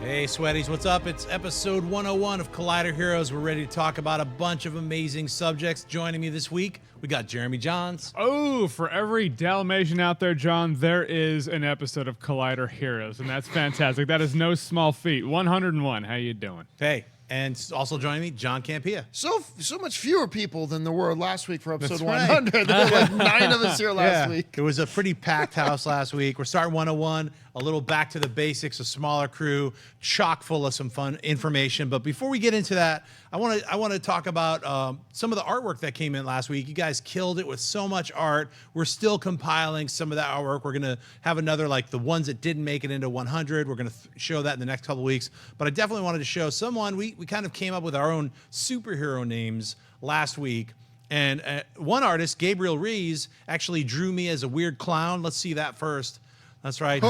Hey, Sweaties, what's up? It's episode 101 of Collider Heroes. We're ready to talk about a bunch of amazing subjects. Joining me this week, we got Jeremy Jahns. Oh, for every Dalmatian out there, John, there is an episode of Collider Heroes, and that's fantastic. That is no small feat. 101. How you doing? Hey, and also joining me, Jon Campea. So much fewer people than there were last week for episode That's right. 100. There were like 9 of us here last week. It was a pretty packed house last week. We're starting 101, a little back to the basics, a smaller crew, chock full of some fun information. But before we get into that, I want to talk about some of the artwork that came in last week. You guys killed it with so much art. We're still compiling some of that artwork. We're going to have another, like the ones that didn't make it into 100. We're going to show that in the next couple of weeks. But I definitely wanted to show someone. We kind of came up with our own superhero names last week. And one artist, Gabriel Rees, actually drew me as a weird clown. Let's see that first. That's right.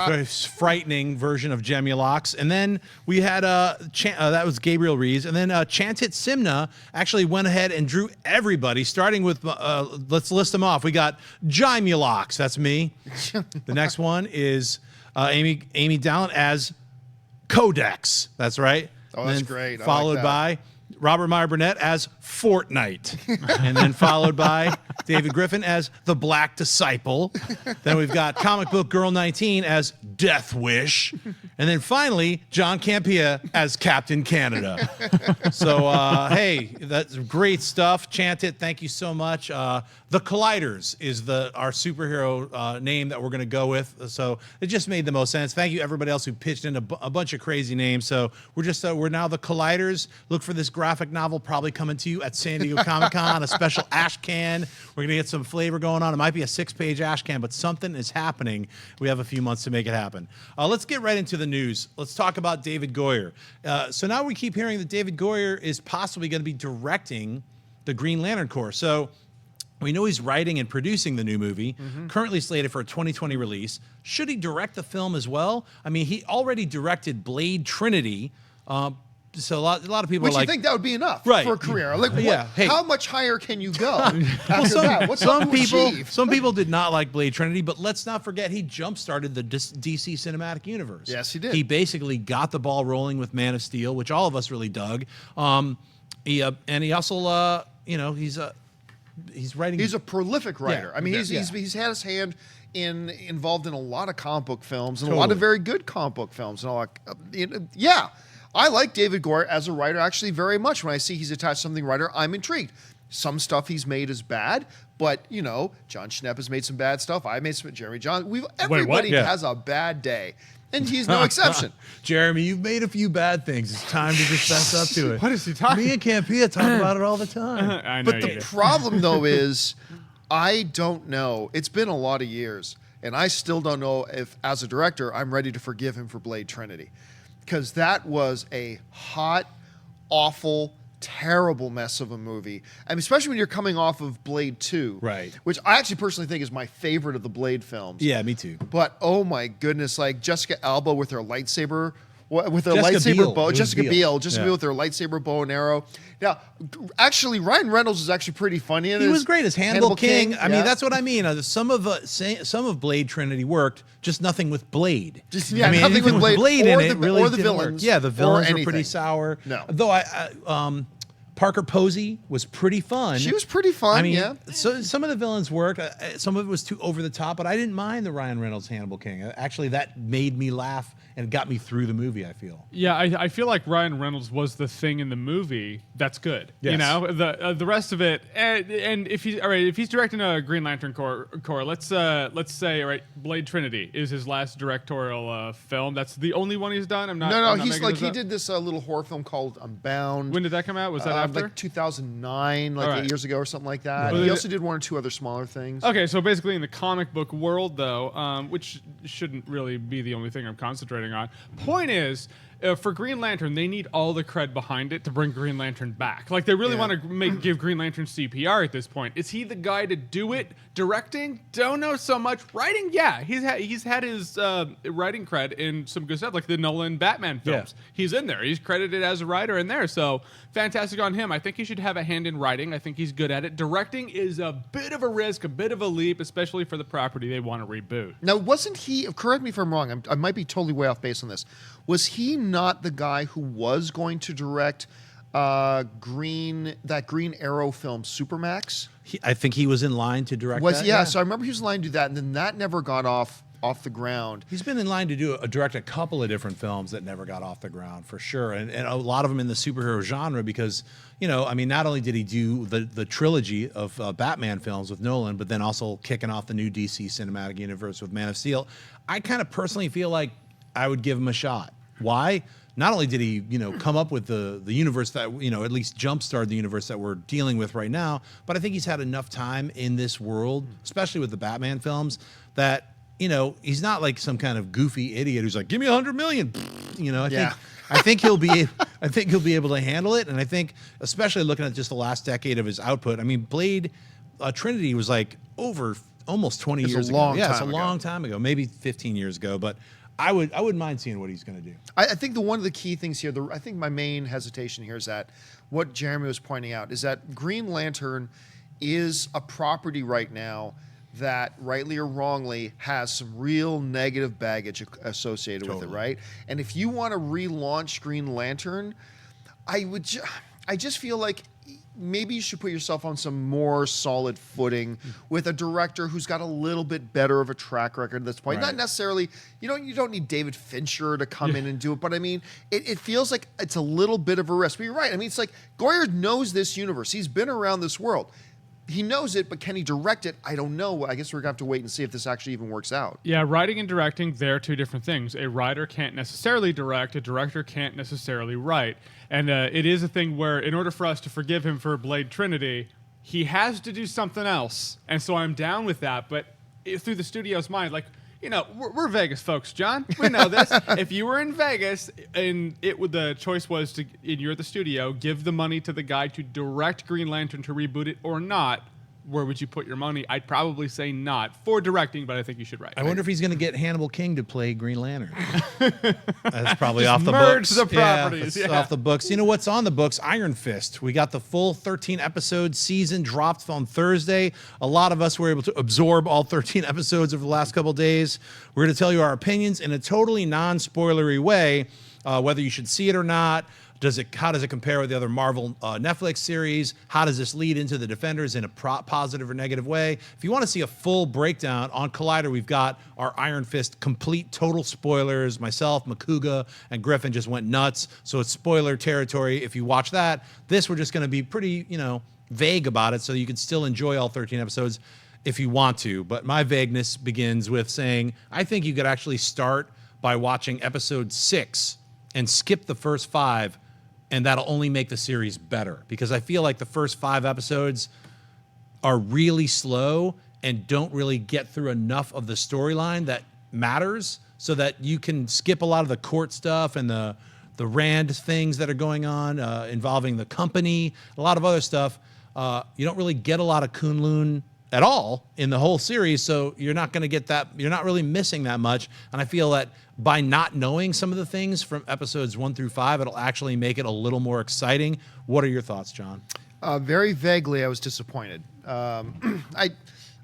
Very frightening version of Gemulux. And then we had, that was Gabriel Rees. And then Chantit Simna actually went ahead and drew everybody, starting with, let's list them off. We got Gemulux. That's me. The next one is Amy Dallin as Codex. That's right. Oh, that's great. Followed by Robert Meyer Burnett as Fortnite. And then followed by David Griffin as the Black Disciple. Then we've got Comic Book Girl 19 as Death Wish. And then finally, Jon Campea as Captain Canada. So, hey, that's great stuff. Chant it. Thank you so much. The Colliders is our superhero name that we're going to go with. So it just made the most sense. Thank you, everybody else who pitched in a bunch of crazy names. So we're now the Colliders. Look for this graphic novel probably coming to you at San Diego Comic-Con, a special ash can. We're going to get some flavor going on. It might be a 6-page ash can, but something is happening. We have a few months to make it happen. Let's get right into the news. Let's talk about David Goyer. So now we keep hearing that David Goyer is possibly going to be directing the Green Lantern Corps. So we know he's writing and producing the new movie, currently slated for a 2020 release. Should he direct the film as well? I mean, he already directed Blade Trinity. So a lot of people Which are like, you think that would be enough Right. for a career? Like, Yeah. Hey. how much higher can you go after that? What's some left to people, achieve? some people did not like Blade Trinity, but let's not forget he jump-started the DC Cinematic Universe. Yes, he did. He basically got the ball rolling with Man of Steel, which all of us really dug. And he also, he's writing. He's a prolific writer. Yeah. I mean, Yeah. he's had his hand involved in a lot of comic book films and a lot Totally. of very good comic book films and all that. Yeah. I like David Goyer as a writer actually very much. When I see he's attached to something writer, I'm intrigued. Some stuff he's made is bad, but Jon Schnepp has made some bad stuff. I made some. Jeremy Jahns. Everybody Yeah. has a bad day, and he's no exception. Jeremy, you've made a few bad things. It's time to just fess up to it. What is he talking? Me and Campea talk about it all the time. I know But you the do. problem, though, is I don't know. It's been a lot of years, and I still don't know if, as a director, I'm ready to forgive him for Blade Trinity. Because that was a hot, awful, terrible mess of a movie. I mean, especially when you're coming off of Blade 2. Right. Which I actually personally think is my favorite of the Blade films. Yeah, me too. But, oh my goodness, like Jessica Alba with her lightsaber... With her Jessica lightsaber Biel. bow, It was Jessica Biel. Biel, with Yeah. her lightsaber bow and arrow. Now, actually, Ryan Reynolds is actually pretty funny. In He it. was great as Hannibal King. I mean, yeah. that's what I mean. Some of Blade Trinity worked, just nothing with Blade. Yeah, I mean, nothing anything with Blade in or it the- really or the didn't work. villains Yeah, the or villains were pretty anything. sour. No. Though Parker Posey was pretty fun. She was pretty fun, I mean, yeah. So some of the villains worked. Some of it was too over the top, but I didn't mind the Ryan Reynolds Hannibal King. Actually, that made me laugh and got me through the movie, I feel. Yeah, I feel like Ryan Reynolds was the thing in the movie that's good. Yes. You know, the rest of it, and if he's directing a Green Lantern Corps, let's say, all right, Blade Trinity is his last directorial film. That's the only one he's done. I'm not. No, I'm not he's making like this he up. did this little horror film called Unbound. When did that come out? Was that after? Like 2009, like All right. 8 years ago or something like that. Right. He also did one or two other smaller things. Okay, so basically in the comic book world, though, which shouldn't really be the only thing I'm concentrating on. Point is, for Green Lantern, they need all the cred behind it to bring Green Lantern back. Like, they really Yeah. want to give Green Lantern CPR at this point. Is he the guy to do it? Directing? Don't know so much. Writing? Yeah. He's had his writing cred in some good stuff, like the Nolan Batman films. Yeah. He's in there. He's credited as a writer in there. So, fantastic on on him. I think he should have a hand in writing. I think he's good at it. Directing is a bit of a risk, a bit of a leap, especially for the property they want to reboot. Now, wasn't he, correct me if I'm wrong, I might be totally way off base on this. Was he not the guy who was going to direct Green Arrow film, Supermax? I think he was in line to direct that. Yeah, so I remember he was in line to do that, and then that never got off the ground. He's been in line to direct a couple of different films that never got off the ground, for sure, and a lot of them in the superhero genre because, not only did he do the trilogy of Batman films with Nolan, but then also kicking off the new DC cinematic universe with Man of Steel. I kind of personally feel like I would give him a shot. Why? Not only did he, come up with the universe that, at least jumpstart the universe that we're dealing with right now, but I think he's had enough time in this world, especially with the Batman films, that he's not like some kind of goofy idiot who's like, "Give me $100 million." I think he'll be able to handle it, and I think, especially looking at just the last decade of his output. I mean, Blade Trinity was like over almost 20 years ago. It's a long time ago, maybe 15 years ago, but I wouldn't mind seeing what he's going to do. I think one of the key things here, I think my main hesitation here is that what Jeremy was pointing out is that Green Lantern is a property right now that, rightly or wrongly, has some real negative baggage associated with it, right? And if you want to relaunch Green Lantern, I just feel like maybe you should put yourself on some more solid footing with a director who's got a little bit better of a track record at this point. Right. Not necessarily, you don't need David Fincher to come in and do it, but I mean, it feels like it's a little bit of a risk. But you're right. I mean, it's like Goyer knows this universe. He's been around this world. He knows it, but can he direct it? I don't know. I guess we're going to have to wait and see if this actually even works out. Yeah, writing and directing, they're two different things. A writer can't necessarily direct. A director can't necessarily write. And it is a thing where, in order for us to forgive him for Blade Trinity, he has to do something else. And so I'm down with that. But through the studio's mind, like, we're Vegas folks, John. We know this. If you were in Vegas and the choice was and you're at the studio, give the money to the guy to direct Green Lantern to reboot it or not, where would you put your money? I'd probably say not for directing, but I think you should write. I wonder if he's going to get Hannibal King to play Green Lantern. That's probably Just off the merge books. the properties. Yeah, off the books. You know what's on the books? Iron Fist. We got the full 13-episode season dropped on Thursday. A lot of us were able to absorb all 13 episodes over the last couple days. We're going to tell you our opinions in a totally non-spoilery way, whether you should see it or not. How does it compare with the other Marvel Netflix series? How does this lead into the Defenders in a positive or negative way? If you want to see a full breakdown on Collider, we've got our Iron Fist complete total spoilers. Myself, Makuga, and Griffin just went nuts. So it's spoiler territory. If you watch that, we're just going to be pretty, vague about it so you can still enjoy all 13 episodes if you want to. But my vagueness begins with saying, I think you could actually start by watching episode 6 and skip the first 5, and that'll only make the series better, because I feel like the first 5 episodes are really slow and don't really get through enough of the storyline that matters, so that you can skip a lot of the court stuff and the Rand things that are going on involving the company, a lot of other stuff. You don't really get a lot of Kunlun at all in the whole series, so you're not going to get that. You're not really missing that much, and I feel that by not knowing some of the things from episodes 1 through 5, it'll actually make it a little more exciting. What are your thoughts, John? Very vaguely, I was disappointed. I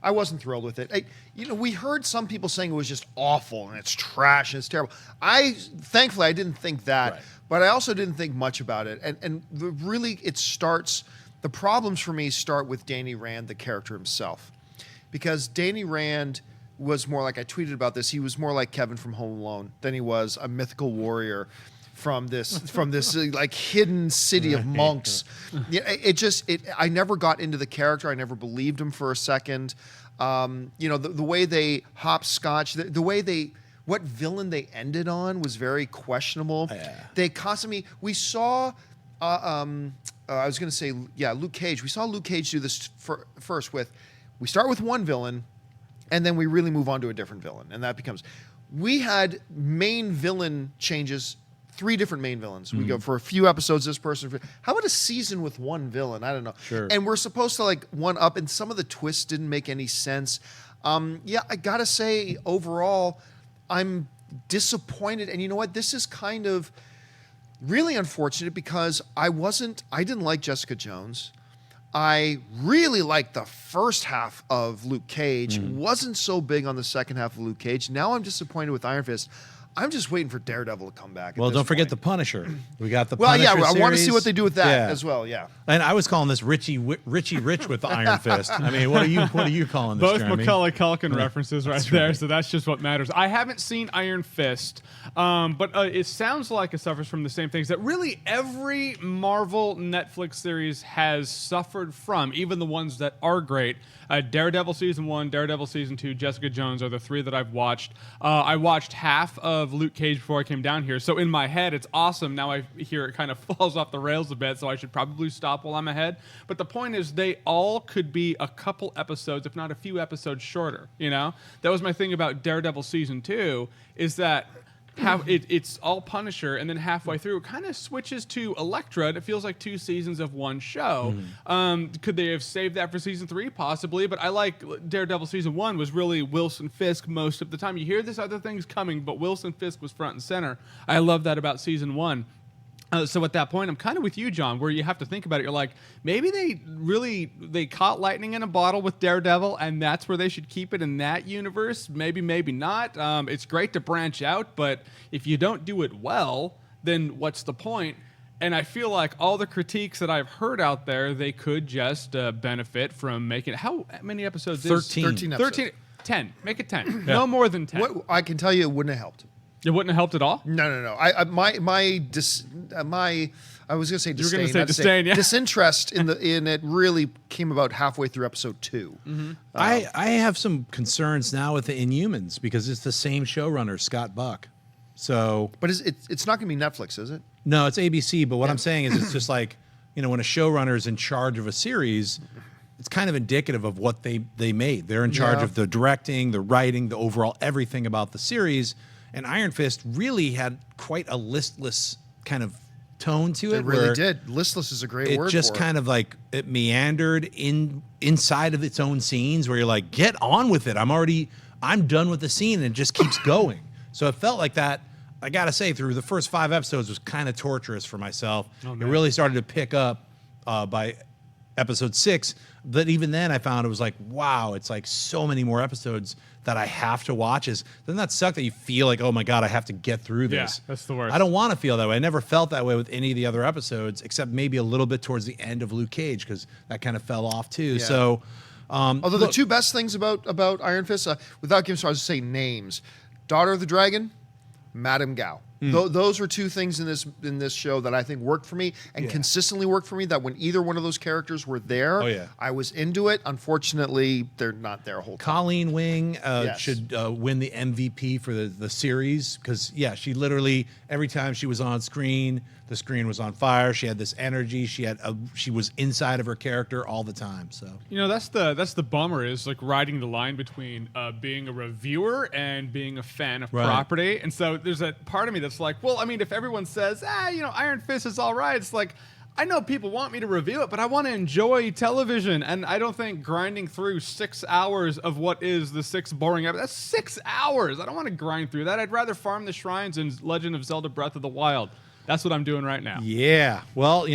wasn't thrilled with it. We heard some people saying it was just awful and it's trash and it's terrible. Thankfully, I didn't think that, right. But I also didn't think much about it. And really, the problems for me start with Danny Rand, the character himself, because Danny Rand was more like, I tweeted about this, he was more like Kevin from Home Alone than he was a mythical warrior from this like hidden city of monks. I never got into the character. I never believed him for a second. The way they hopscotch, the way what villain they ended on was very questionable. They constantly, we saw, I was going to say, Luke Cage. We saw Luke Cage do this first we start with one villain, and then we really move on to a different villain. And that becomes, we had main villain changes, 3 different main villains. We go for a few episodes, this person. How about a season with one villain? I don't know. Sure. And we're supposed to one up, and some of the twists didn't make any sense. I got to say, overall, I'm disappointed. And you know what? This is kind of, really unfortunate because I didn't like Jessica Jones. I really liked the first half of Luke Cage. Wasn't so big on the second half of Luke Cage. Now I'm disappointed with Iron Fist. I'm just waiting for Daredevil to come back. Well, don't forget the Punisher. We got the Well, Punisher yeah, I want to series. see what they do with that Yeah. as well. Yeah. And I was calling this Richie Rich with the Iron Fist. I mean, what are you calling this, Both Jeremy? Macaulay Culkin references right there, so that's just what matters. I haven't seen Iron Fist, but it sounds like it suffers from the same things that really every Marvel Netflix series has suffered from, even the ones that are great. Daredevil Season 1, Daredevil Season 2, Jessica Jones are the three that I've watched. I watched half of Luke Cage before I came down here, so in my head, it's awesome. Now I hear it kind of falls off the rails a bit, so I should probably stop while I'm ahead. But the point is, they all could be a couple episodes, if not a few episodes shorter, you know? That was my thing about Daredevil Season 2, is that it's all Punisher, and then halfway through, it kind of switches to Elektra, and it feels like 2 seasons of one show. Could they have saved that for Season 3? Possibly, but I like Daredevil Season 1 was really Wilson Fisk most of the time. You hear this other things coming, but Wilson Fisk was front and center. I love that about Season 1. So at that point, I'm kind of with you, John, where you have to think about it. You're like, maybe they caught lightning in a bottle with Daredevil, and that's where they should keep it in that universe. Maybe not. It's great to branch out, but if you don't do it well, then what's the point? And I feel like all the critiques that I've heard out there, they could just benefit from making it. How many episodes? 13 episodes. 10. Make it 10. Yeah. No more than 10. What I can tell you, it wouldn't have helped. It wouldn't have helped at all? No. I was going to say disdain. You were going to say disdain, yeah. Disinterest in it really came about halfway through episode 2. Mm-hmm. I have some concerns now with the Inhumans because it's the same showrunner, Scott Buck. So, But it's not going to be Netflix, is it? no, it's ABC. But what I'm saying is, it's just like, you know, when a showrunner is in charge of a series, it's kind of indicative of what they made. They're in charge of the directing, the writing, the overall everything about the series. And Iron Fist really had quite a listless kind of tone to it. It really did. Listless is a great word. It just kind of like it meandered inside of its own scenes where you're like, get on with it. I'm done with the scene, and it just keeps going. So it felt like that. I gotta say, through the first 5 episodes was kind of torturous for myself. It really started to pick up by episode 6. But even then, I found it was like, wow, it's like so many more episodes that I have to watch. Doesn't that suck that you feel like, oh my God, I have to get through this? Yeah, that's the worst. I don't want to feel that way. I never felt that way with any of the other episodes, except maybe a little bit towards the end of Luke Cage, because that kind of fell off too. Yeah. So, although the 2 best things about Iron Fist, without giving, so I was just saying names: Daughter of the Dragon, Madame Gao. Those were 2 things in this show that I think worked for me and consistently worked for me. That when either one of those characters were there, I was into it. Unfortunately, they're not there a whole time. Colleen Wing should win the MVP for the series, because she literally, every time she was on screen, the screen was on fire. She had this energy. She was inside of her character all the time. So that's the bummer, is like riding the line between being a reviewer and being a fan of property. And so there's a part of me that's like, well, I mean, if everyone says, Iron Fist is all right, it's like, I know people want me to review it, but I want to enjoy television, and I don't think grinding through 6 hours of what is the 6 boring episodes, that's 6 hours. I don't want to grind through that. I'd rather farm the shrines in Legend of Zelda Breath of the Wild. That's what I'm doing right now. Yeah. Well,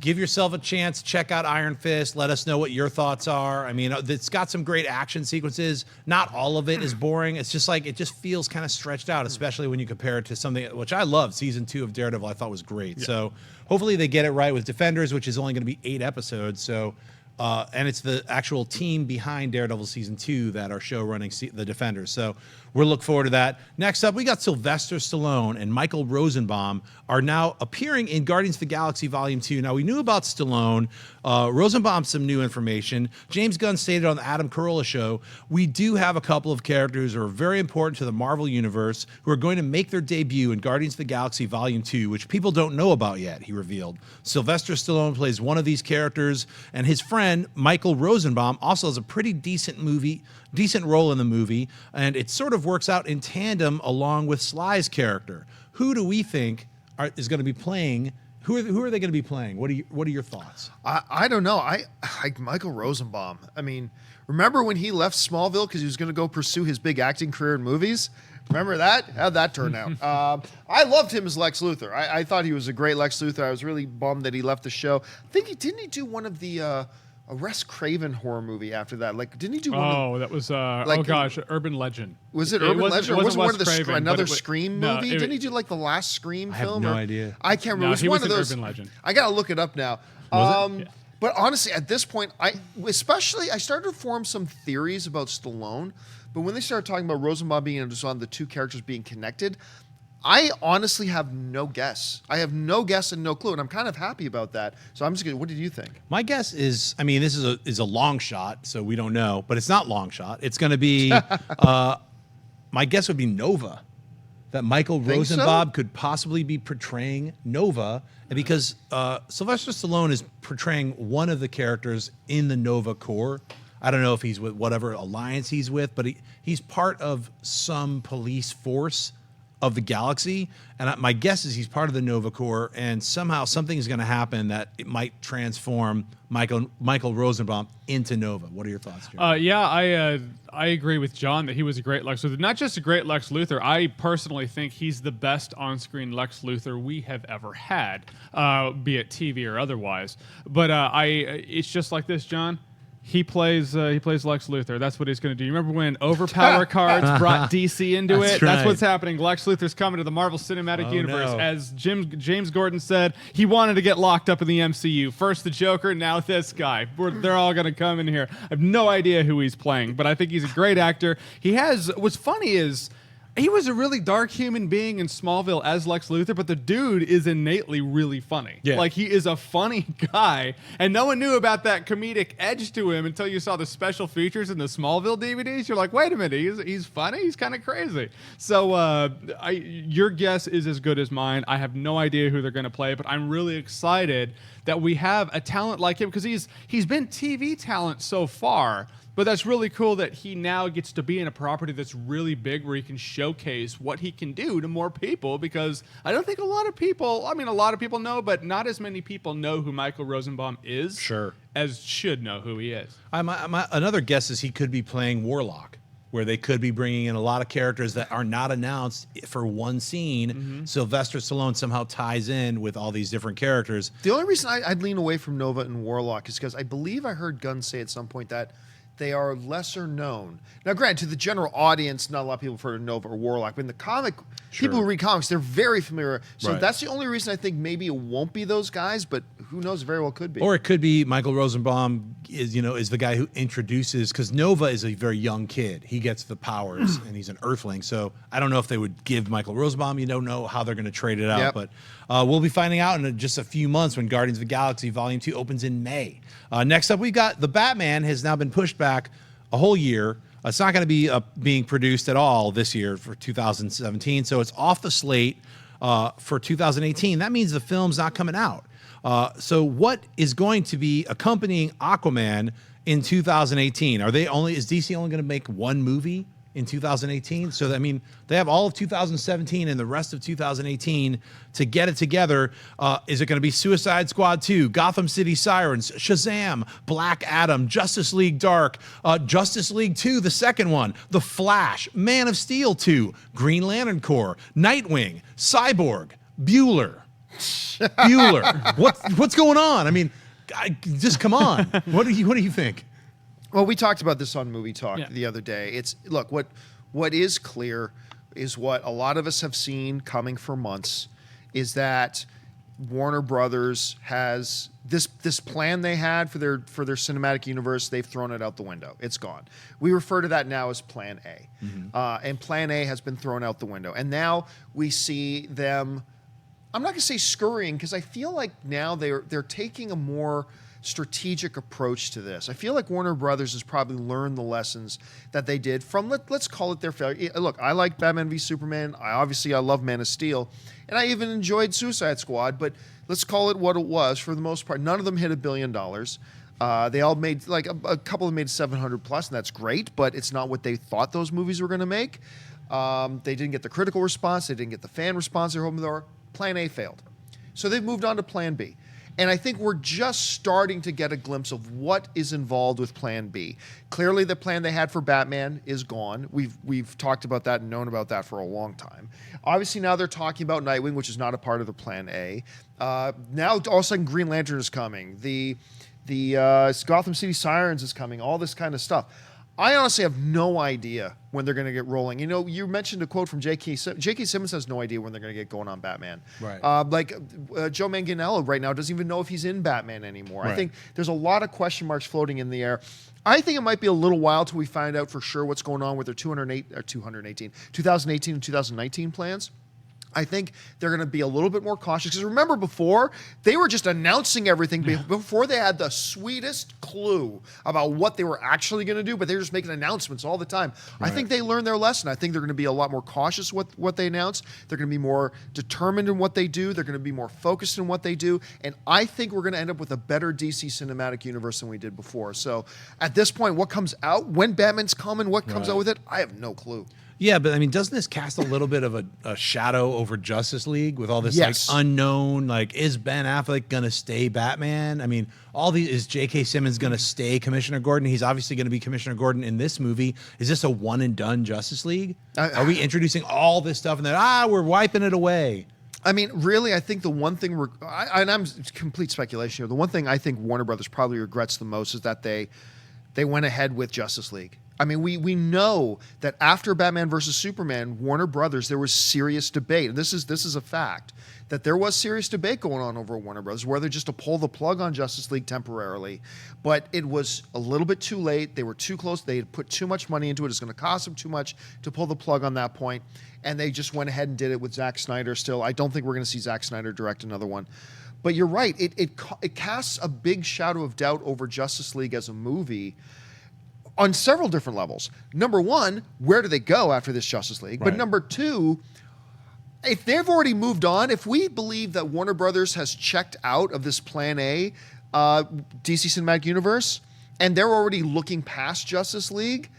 give yourself a chance. Check out Iron Fist. Let us know what your thoughts are. I mean, it's got some great action sequences. Not all of it is boring. It's just like, it just feels kind of stretched out, especially when you compare it to something, which I love. Season 2 of Daredevil I thought was great. So hopefully they get it right with Defenders, which is only going to be 8 episodes. So, and it's the actual team behind Daredevil Season 2 that are show running the Defenders. So we'll look forward to that. Next up, we got Sylvester Stallone and Michael Rosenbaum are now appearing in Guardians of the Galaxy Volume 2. Now, we knew about Stallone. Rosenbaum, some new information. James Gunn stated on the Adam Carolla show, we do have a couple of characters who are very important to the Marvel Universe who are going to make their debut in Guardians of the Galaxy Volume 2, which people don't know about yet, he revealed. Sylvester Stallone plays one of these characters, and his friend, Michael Rosenbaum, also has a pretty decent role in the movie, and it sort of works out in tandem along with Sly's character. Who do we think is going to be playing? Who are they going to be playing? What are your thoughts? I don't know. I like Michael Rosenbaum. I mean, remember when he left Smallville because he was going to go pursue his big acting career in movies? Remember that? How'd that turn out? I loved him as Lex Luthor. I thought he was a great Lex Luthor. I was really bummed that he left the show. I think didn't he do one of the a Wes Craven horror movie after that? Like, didn't he do one? Oh, that was Urban Legend. Was it Urban Legend? Or wasn't one of the Craven, another Scream movie? Didn't he do like the last Scream film? I have no idea. I can't remember. No, it was he one was of in those. Urban Legend. I gotta look it up now. Was it? Yeah. But honestly, at this point, I started to form some theories about Stallone. But when they started talking about Rosenbaum being just on the two characters being connected, I honestly have no guess. I have no guess and no clue, and I'm kind of happy about that. So I'm just gonna. What did you think? My guess is, I mean, this is a long shot, so we don't know, but it's not long shot. It's going to be, my guess would be Nova, that Michael Rosenbaum could possibly be portraying Nova, and because Sylvester Stallone is portraying one of the characters in the Nova Corps. I don't know if he's with whatever alliance he's with, but he's part of some police force of the galaxy, and my guess is he's part of the Nova Corps, and somehow something is going to happen that it might transform Michael Rosenbaum into Nova. What are your thoughts, Jeremy? I agree with John that he was a great Lex Luthor. Not just a great Lex Luthor. I personally think he's the best on-screen Lex Luthor we have ever had, be it TV or otherwise. But it's just like this, John. He plays Lex Luthor. That's what he's going to do. You remember when Overpower cards brought DC into That's it? right. That's what's happening. Lex Luthor's coming to the Marvel Cinematic Universe. No. As James Gordon said, he wanted to get locked up in the MCU. First the Joker, now this guy. They're all going to come in here. I have no idea who he's playing, but I think he's a great actor. What's funny is, he was a really dark human being in Smallville as Lex Luthor, but the dude is innately really funny. Yeah. Like, he is a funny guy, and no one knew about that comedic edge to him until you saw the special features in the Smallville DVDs. You're like, wait a minute, he's funny? He's kind of crazy. So your guess is as good as mine. I have no idea who they're going to play, but I'm really excited that we have a talent like him, because he's been TV talent so far. But that's really cool that he now gets to be in a property that's really big where he can showcase what he can do to more people, because I don't think a lot of people know, but not as many people know who Michael Rosenbaum is. Sure. As should know who he is. Another guess is he could be playing Warlock, where they could be bringing in a lot of characters that are not announced for one scene. Mm-hmm. Sylvester Stallone somehow ties in with all these different characters. The only reason I'd lean away from Nova and Warlock is because I believe I heard Gunn say at some point that they are lesser known. Now, granted, to the general audience, not a lot of people have heard of Nova or Warlock, but in the comic, people who read comics, they're very familiar. So Right. that's the only reason I think maybe it won't be those guys, but who knows, very well could be. Or it could be Michael Rosenbaum is the guy who introduces, because Nova is a very young kid. He gets the powers, and he's an Earthling. So I don't know if they would give Michael Rosenbaum. You don't know how they're going to trade it out. Yep. But we'll be finding out in just a few months when Guardians of the Galaxy Volume 2 opens in May. Next up, we got The Batman has now been pushed back a whole year. It's not going to be being produced at all this year for 2017, so it's off the slate for 2018. That means the film's not coming out. So what is going to be accompanying Aquaman in 2018? Is DC only going to make one movie in 2018? So I mean, they have all of 2017 and the rest of 2018 to get it together. Is it going to be Suicide Squad 2, Gotham City Sirens, Shazam, Black Adam, Justice League Dark, Justice League 2, the second one, The Flash, Man of Steel 2, Green Lantern Corps, Nightwing, Cyborg, Bueller. What's going on? I mean, just come on. What do you think? Well, we talked about this on Movie Talk Yeah. the other day. Look, what is clear is what a lot of us have seen coming for months, is that Warner Brothers has this plan they had for their cinematic universe. They've thrown it out the window. It's gone. We refer to that now as Plan A, and Plan A has been thrown out the window. And now we see them. I'm not going to say scurrying, because I feel like now they're taking a more strategic approach to this. I feel like Warner Brothers has probably learned the lessons that they did from, let's call it their failure. Look, I like Batman v Superman. I love Man of Steel. And I even enjoyed Suicide Squad, but let's call it what it was for the most part. None of them hit $1 billion. They all made, like, a couple have made 700 plus, and that's great, but it's not what they thought those movies were going to make. They didn't get the critical response. They didn't get the fan response they're hoping for. Plan A failed. So they've moved on to Plan B. And I think we're just starting to get a glimpse of what is involved with Plan B. Clearly, the plan they had for Batman is gone. We've talked about that and known about that for a long time. Obviously, now they're talking about Nightwing, which is not a part of the Plan A. Now, all of a sudden, Green Lantern is coming. The Gotham City Sirens is coming. All this kind of stuff. I honestly have no idea when they're going to get rolling. You know, you mentioned a quote from J.K. Simmons has no idea when they're going to get going on Batman. Right. Joe Manganiello right now doesn't even know if he's in Batman anymore. Right. I think there's a lot of question marks floating in the air. I think it might be a little while till we find out for sure what's going on with their 2018 and 2019 plans. I think they're going to be a little bit more cautious. Because remember before, they were just announcing everything before they had the sweetest clue about what they were actually going to do, but they were just making announcements all the time. Right. I think they learned their lesson. I think they're going to be a lot more cautious with what they announce. They're going to be more determined in what they do. They're going to be more focused in what they do. And I think we're going to end up with a better DC cinematic universe than we did before. So at this point, what comes out, when Batman's coming, what comes out with it, I have no clue. Yeah, but I mean, doesn't this cast a little bit of a shadow over Justice League with all this like unknown, like, is Ben Affleck gonna stay Batman? I mean, is J.K. Simmons gonna stay Commissioner Gordon? He's obviously gonna be Commissioner Gordon in this movie. Is this a one and done Justice League? Are we introducing all this stuff and then we're wiping it away? I mean, really, I think the one thing and I'm complete speculation here. The one thing I think Warner Brothers probably regrets the most is that they went ahead with Justice League. I mean, we know that after Batman versus Superman, Warner Brothers, there was serious debate. And this is a fact, that there was serious debate going on over Warner Brothers, whether just to pull the plug on Justice League temporarily. But it was a little bit too late. They were too close. They had put too much money into it. It's going to cost them too much to pull the plug on that point. And they just went ahead and did it with Zack Snyder still. I don't think we're going to see Zack Snyder direct another one. But you're right. It casts a big shadow of doubt over Justice League as a movie on several different levels. Number one, where do they go after this Justice League? Right. But number two, if they've already moved on, if we believe that Warner Brothers has checked out of this Plan A DC Cinematic Universe, and they're already looking past Justice League,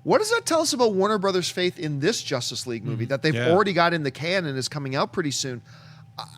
what does that tell us about Warner Brothers' faith in this Justice League movie that they've already got in the can and is coming out pretty soon?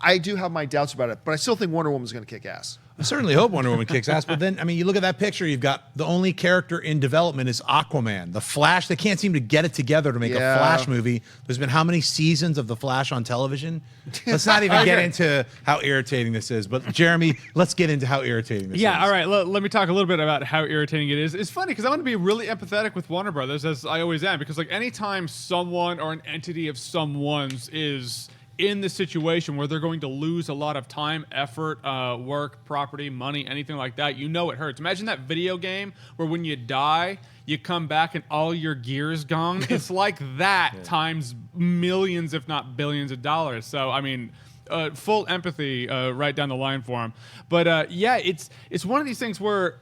I do have my doubts about it, but I still think Wonder Woman's going to kick ass. I certainly hope Wonder Woman kicks ass, but then, I mean, you look at that picture, you've got the only character in development is Aquaman. The Flash, they can't seem to get it together to make a Flash movie. There's been how many seasons of The Flash on television? Let's not even get into how irritating this is, but Jeremy, let's get into how irritating this is. Yeah, all right, let me talk a little bit about how irritating it is. It's funny because I want to be really empathetic with Warner Brothers, as I always am, because like anytime someone or an entity of someone's is in the situation where they're going to lose a lot of time, effort, work, property, money, anything like that, you know it hurts. Imagine that video game where when you die, you come back and all your gear's gone. It's like that times millions, if not billions of dollars. So, I mean, full empathy right down the line for him. But yeah, it's one of these things where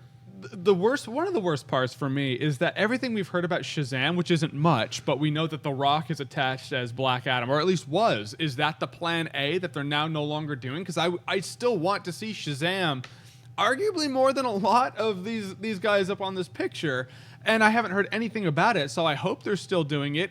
one of the worst parts for me is that everything we've heard about Shazam, which isn't much, but we know that The Rock is attached as Black Adam, or at least was. Is that the Plan A that they're now no longer doing? Because I still want to see Shazam, arguably more than a lot of these guys up on this picture, and I haven't heard anything about it, so I hope they're still doing it.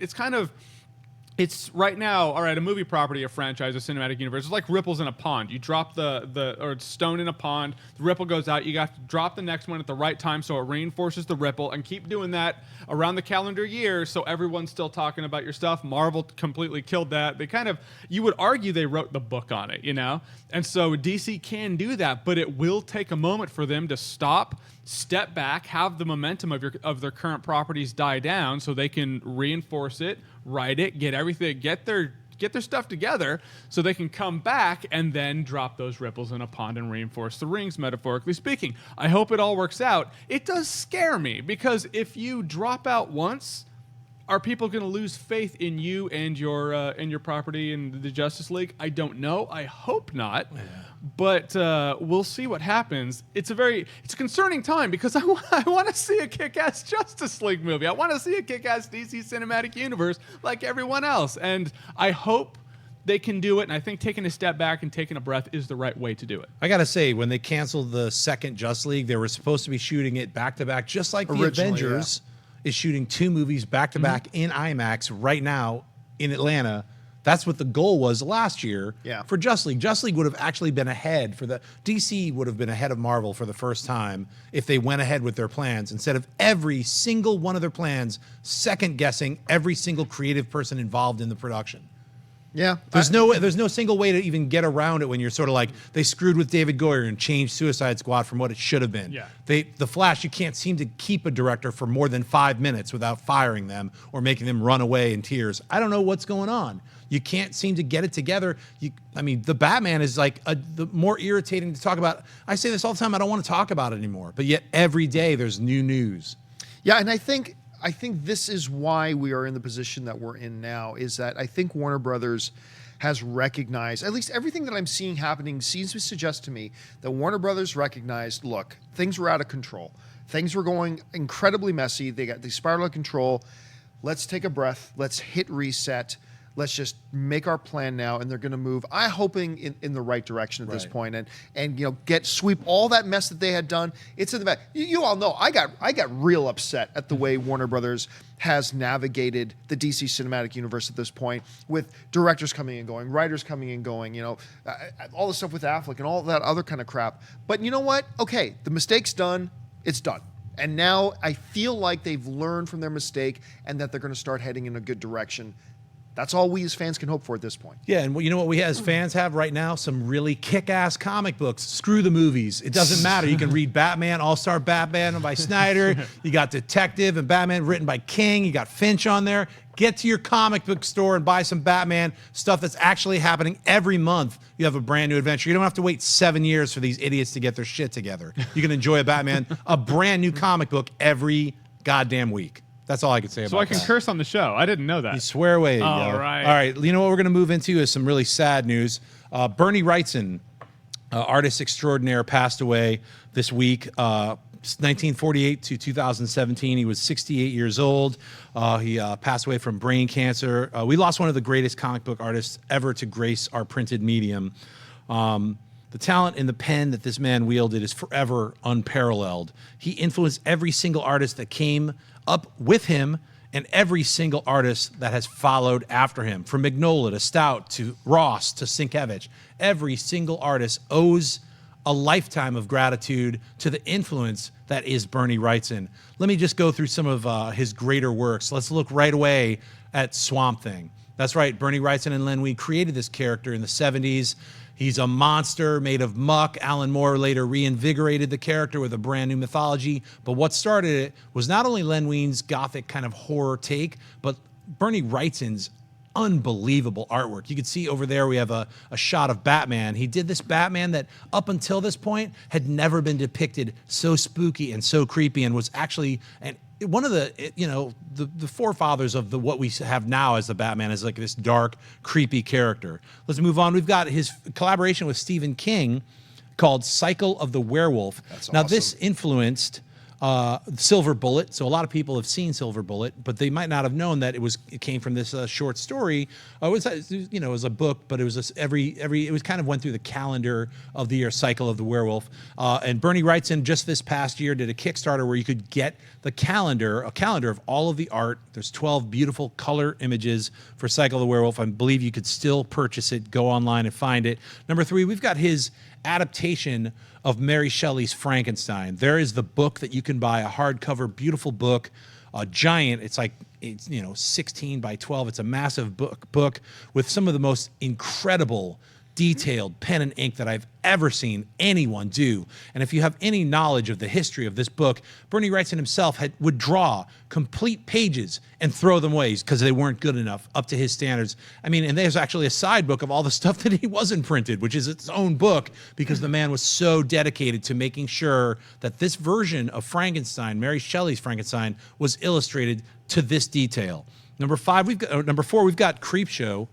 It's right now, all right, a movie property, a franchise, a cinematic universe. It's like ripples in a pond. You drop or stone in a pond, the ripple goes out, you got to drop the next one at the right time so it reinforces the ripple, and keep doing that around the calendar year so everyone's still talking about your stuff. Marvel completely killed that. You would argue they wrote the book on it, you know? And so DC can do that, but it will take a moment for them to stop, step back, have the momentum of their current properties die down so they can reinforce it, write it, get their stuff together so they can come back and then drop those ripples in a pond and reinforce the rings, metaphorically speaking. I hope it all works out. It does scare me because if you drop out once, are people going to lose faith in you and your property in the Justice League? I don't know. I hope not. Yeah. But we'll see what happens. It's a concerning time because I want to see a kick-ass Justice League movie. I want to see a kick-ass DC Cinematic Universe like everyone else. And I hope they can do it. And I think taking a step back and taking a breath is the right way to do it. I got to say, when they canceled the second Justice League, they were supposed to be shooting it back-to-back, just like the Avengers is shooting 2 movies back-to-back in IMAX right now in Atlanta. That's what the goal was last year Yeah. for Justice League. Justice League would have actually been ahead for the DC would have been ahead of Marvel for the first time if they went ahead with their plans instead of every single one of their plans second guessing every single creative person involved in the production. Yeah. There's no single way to even get around it when you're sort of like they screwed with David Goyer and changed Suicide Squad from what it should have been. Yeah. The Flash, you can't seem to keep a director for more than 5 minutes without firing them or making them run away in tears. I don't know what's going on. You can't seem to get it together. The Batman is like the more irritating to talk about. I say this all the time. I don't want to talk about it anymore. But yet every day there's new news. Yeah, and I think this is why we are in the position that we're in now, is that I think Warner Brothers has recognized, at least everything that I'm seeing happening seems to suggest to me that Warner Brothers recognized, look, things were out of control. Things were going incredibly messy. They spiraled out of control. Let's take a breath. Let's hit reset. Let's just make our plan now, and they're going to move. I'm hoping in the right direction at this point, and sweep all that mess that they had done. It's in the back. You all know I got real upset at the way Warner Brothers has navigated the DC cinematic universe at this point, with directors coming and going, writers coming and going. All the stuff with Affleck and all that other kind of crap. But you know what? Okay, the mistake's done. It's done. And now I feel like they've learned from their mistake, and that they're going to start heading in a good direction. That's all we as fans can hope for at this point. Yeah, and you know what we as fans have right now? Some really kick-ass comic books. Screw the movies. It doesn't matter. You can read Batman, All-Star Batman by Snyder. You got Detective and Batman written by King. You got Finch on there. Get to your comic book store and buy some Batman stuff that's actually happening every month. You have a brand new adventure. You don't have to wait 7 years for these idiots to get their shit together. You can enjoy a brand new comic book every goddamn week. That's all I can say about that. So I can curse on the show. I didn't know that. You swear away. All right. All right. You know what we're going to move into is some really sad news. Bernie Wrightson, artist extraordinaire, passed away this week. 1948 to 2017. He was 68 years old. He passed away from brain cancer. We lost one of the greatest comic book artists ever to grace our printed medium. The talent in the pen that this man wielded is forever unparalleled. He influenced every single artist that came up with him and every single artist that has followed after him. From Mignola to Stout to Ross to Sienkiewicz, every single artist owes a lifetime of gratitude to the influence that is Bernie Wrightson. Let me just go through some of his greater works. Let's look right away at Swamp Thing. That's right, Bernie Wrightson and Len Wein created this character in the 70s. He's a monster made of muck. Alan Moore later reinvigorated the character with a brand new mythology. But what started it was not only Len Wein's gothic kind of horror take, but Bernie Wrightson's unbelievable artwork. You can see over there we have a shot of Batman. He did this Batman that up until this point had never been depicted so spooky and so creepy, and was actually one of the forefathers of what we have now as the Batman, is like this dark, creepy character. Let's move on. We've got his collaboration with Stephen King called Cycle of the Werewolf. That's now awesome. This influenced Silver Bullet. So a lot of people have seen Silver Bullet, but they might not have known that it came from this short story. It was a book, but it was it was kind of went through the calendar of the year Cycle of the Werewolf. And Bernie Wrightson just this past year did a Kickstarter where you could get a calendar of all of the art. There's 12 beautiful color images for Cycle of the Werewolf. I believe you could still purchase it. Go online and find it. Number 3, we've got his adaptation of Mary Shelley's Frankenstein. There is the book that you can buy, a hardcover, beautiful book, a giant. It's 16 by 12. It's a massive book with some of the most incredible detailed pen and ink that I've ever seen anyone do. And if you have any knowledge of the history of this book, Bernie Wrightson himself would draw complete pages and throw them away because they weren't good enough up to his standards. I mean, and there's actually a side book of all the stuff that he wasn't printed, which is its own book, because the man was so dedicated to making sure that this version of Frankenstein, Mary Shelley's Frankenstein, was illustrated to this detail. Number 4, we've got Creepshow.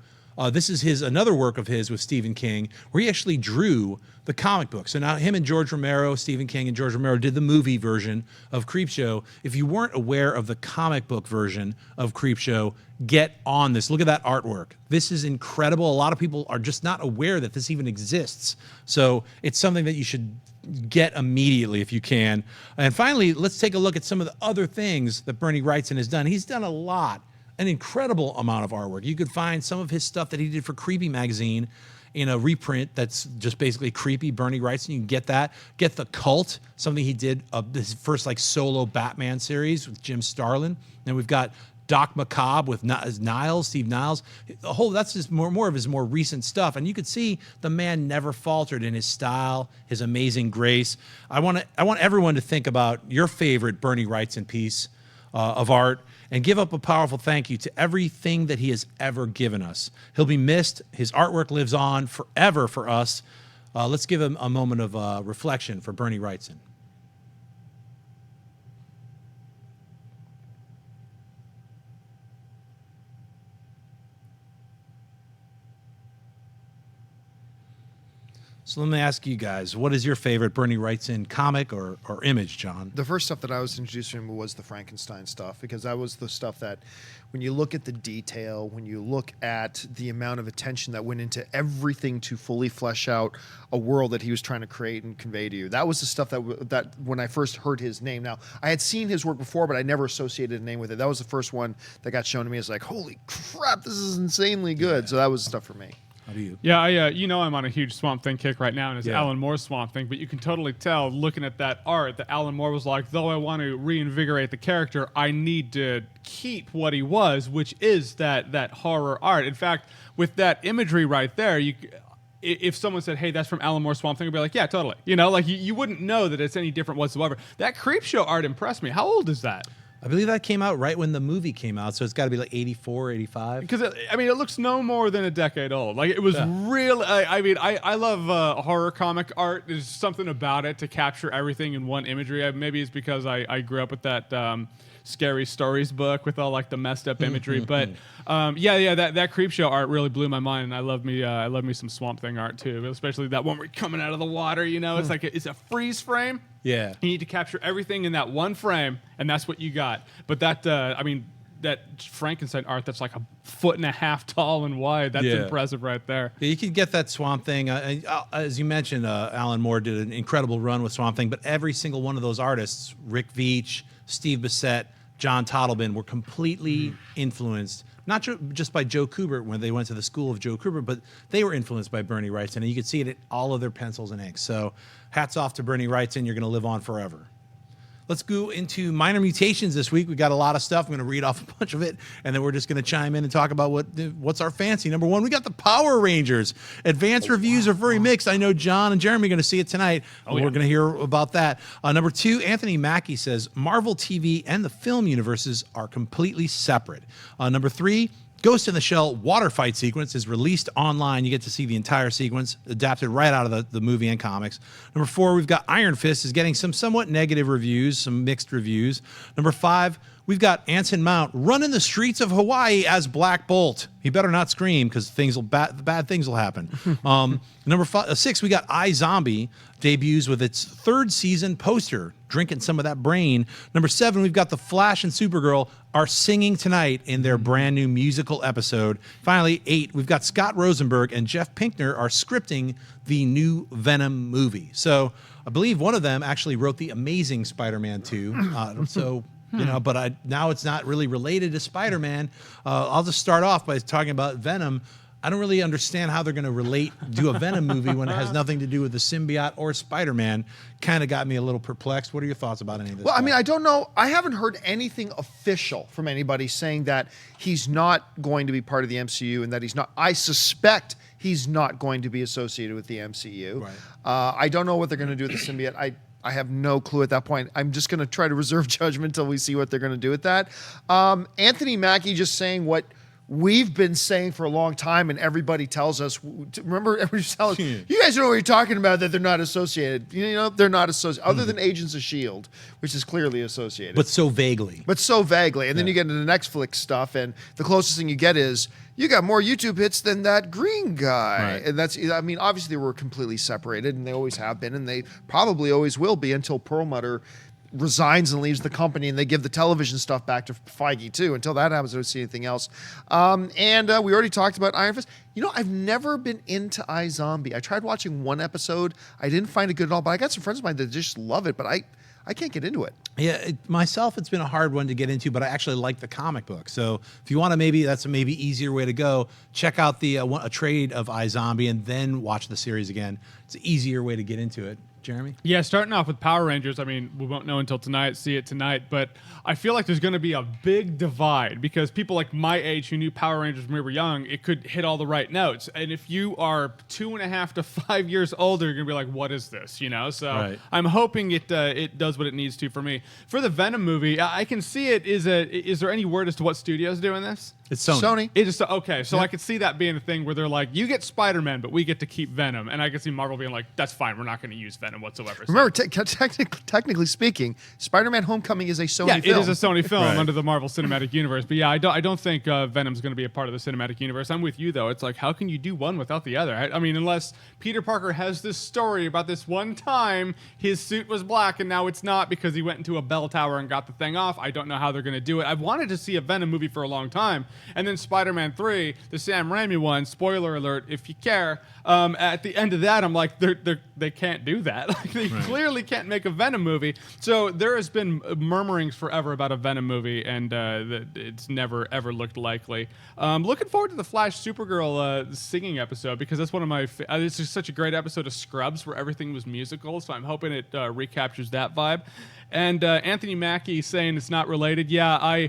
This is another work of his with Stephen King, where he actually drew the comic book. So now him and George Romero, Stephen King and George Romero did the movie version of Creepshow. If you weren't aware of the comic book version of Creepshow, get on this. Look at that artwork. This is incredible. A lot of people are just not aware that this even exists. So it's something that you should get immediately if you can. And finally, let's take a look at some of the other things that Bernie Wrightson has done. He's done a lot. an incredible amount of artwork. You could find some of his stuff that he did for Creepy magazine in a reprint that's just basically Creepy, Bernie Wrightson. You can get that. Get The Cult, something he did, his first like solo Batman series with Jim Starlin. Then we've got Doc Macabre with Niles, Steve Niles. That's just more of his more recent stuff. And you could see the man never faltered in his style, his amazing grace. I want everyone to think about your favorite Bernie Wrightson piece of art, and give up a powerful thank you to everything that he has ever given us. He'll be missed. His artwork lives on forever for us. Let's give him a moment of reflection for Bernie Wrightson. So let me ask you guys, what is your favorite Bernie Wrightson comic or image, John? The first stuff that I was introduced to him was the Frankenstein stuff, because that was the stuff that, when you look at the detail, when you look at the amount of attention that went into everything to fully flesh out a world that he was trying to create and convey to you, that was the stuff that when I first heard his name. Now, I had seen his work before, but I never associated a name with it. That was the first one that got shown to me. It's like, holy crap, this is insanely good. So that was stuff for me. How do you? Yeah, I'm on a huge Swamp Thing kick right now, and it's Alan Moore's Swamp Thing. But you can totally tell, looking at that art, that Alan Moore was like, though I want to reinvigorate the character, I need to keep what he was, which is that horror art. In fact, with that imagery right there, if someone said, hey, that's from Alan Moore's Swamp Thing, I'd be like, yeah, totally. You wouldn't know that it's any different whatsoever. That Creepshow art impressed me. How old is that? I believe that came out right when the movie came out, so it's got to be like 84, 85. Because, it looks no more than a decade old. Like, it was real. I love horror comic art. There's something about it to capture everything in one imagery. Maybe it's because I grew up with that Scary Stories book with all, like, the messed up imagery. But, that Creepshow art really blew my mind, and I love me some Swamp Thing art, too, especially that one where you're coming out of the water, It's like it's a freeze frame. Yeah. You need to capture everything in that one frame, and that's what you got. But that Frankenstein art that's like 1.5 feet tall and wide, that's impressive right there. Yeah, you could get that Swamp Thing. As you mentioned, Alan Moore did an incredible run with Swamp Thing, but every single one of those artists, Rick Veitch, Steve Bissette, John Totleben, were completely influenced, not just by Joe Kubert when they went to the school of Joe Kubert, but they were influenced by Bernie Wrightson, and you could see it in all of their pencils and inks. So hats off to Bernie Wrightson. You're going to live on forever. Let's go into minor mutations this week. We got a lot of stuff. I'm going to read off a bunch of it, and then we're just going to chime in and talk about what's our fancy. Number one, we got the Power Rangers. Advanced reviews are very mixed. I know John and Jeremy are going to see it tonight. We're going to hear about that. Number two, Anthony Mackie says Marvel TV and the film universes are completely separate. Number three, Ghost in the Shell water fight sequence is released online. You get to see the entire sequence adapted right out of the movie and comics. Number four, we've got Iron Fist is getting some somewhat negative reviews, some mixed reviews. Number five, we've got Anson Mount running the streets of Hawaii as Black Bolt. He better not scream because bad things will happen. Number six, we got iZombie debuts with its third season poster, drinking some of that brain. Number seven, we've got The Flash and Supergirl are singing tonight in their brand new musical episode. Finally, eight, we've got Scott Rosenberg and Jeff Pinkner are scripting the new Venom movie. So I believe one of them actually wrote the Amazing Spider-Man 2. But now it's not really related to Spider-Man. I'll just start off by talking about Venom. I don't really understand how they're going to do a Venom movie when it has nothing to do with the symbiote or Spider-Man. Kind of got me a little perplexed. What are your thoughts about any of this? Well, I don't know. I haven't heard anything official from anybody saying that he's not going to be part of the MCU and that he's not. I suspect he's not going to be associated with the MCU. Right. I don't know what they're going to do with the symbiote. I have no clue at that point. I'm just going to try to reserve judgment until we see what they're going to do with that. Anthony Mackie just saying what we've been saying for a long time, and everybody tells us. Remember, everybody's telling us, you guys know what you're talking about, that they're not associated. They're not associated, other than Agents of S.H.I.E.L.D., which is clearly associated. But so vaguely. And then you get into the Netflix stuff, and the closest thing you get is, you got more YouTube hits than that green guy. Right. And that's, obviously they were completely separated, and they always have been, and they probably always will be until Perlmutter resigns and leaves the company, and they give the television stuff back to Feige too. Until that happens, I don't see anything else. And we already talked about Iron Fist. I've never been into iZombie. I tried watching one episode. I didn't find it good at all, but I got some friends of mine that just love it. But I can't get into it. Yeah, myself, it's been a hard one to get into, but I actually like the comic book. So if you want to, that's a maybe easier way to go. Check out the a trade of iZombie and then watch the series again. It's an easier way to get into it. Jeremy? Yeah, starting off with Power Rangers, I mean, we won't know until tonight, see it tonight, but I feel like there's going to be a big divide because people like my age who knew Power Rangers when we were young, it could hit all the right notes. And if you are 2.5 to 5 years older, you're going to be like, what is this? You know? So right. I'm hoping it does what it needs to for me. For the Venom movie, I can see it. Is there any word as to what studio's doing this? It's Sony. Sony. It is okay, so I could see that being a thing where they're like, you get Spider-Man, but we get to keep Venom, and I could see Marvel being like, that's fine, we're not going to use Venom whatsoever. So. Remember, technically speaking, Spider-Man: Homecoming is a Sony film. Yeah, it is a Sony film Right. under the Marvel Cinematic Universe. But yeah, I don't think Venom's going to be a part of the Cinematic Universe. I'm with you though. It's like, how can you do one without the other? I mean, unless Peter Parker has this story about this one time his suit was black and now it's not because he went into a bell tower and got the thing off. I don't know how they're going to do it. I've wanted to see a Venom movie for a long time, and then Spider-Man 3, the Sam Raimi one, spoiler alert if you care, at the end of that I'm like, they can't do that. Like, they clearly can't make a Venom movie. So there has been murmurings forever about a Venom movie, and it's never ever looked likely. Looking forward to the Flash Supergirl singing episode because that's one of my it's just such a great episode of Scrubs where everything was musical, so I'm hoping it recaptures that vibe. And Anthony Mackie saying it's not related. Yeah,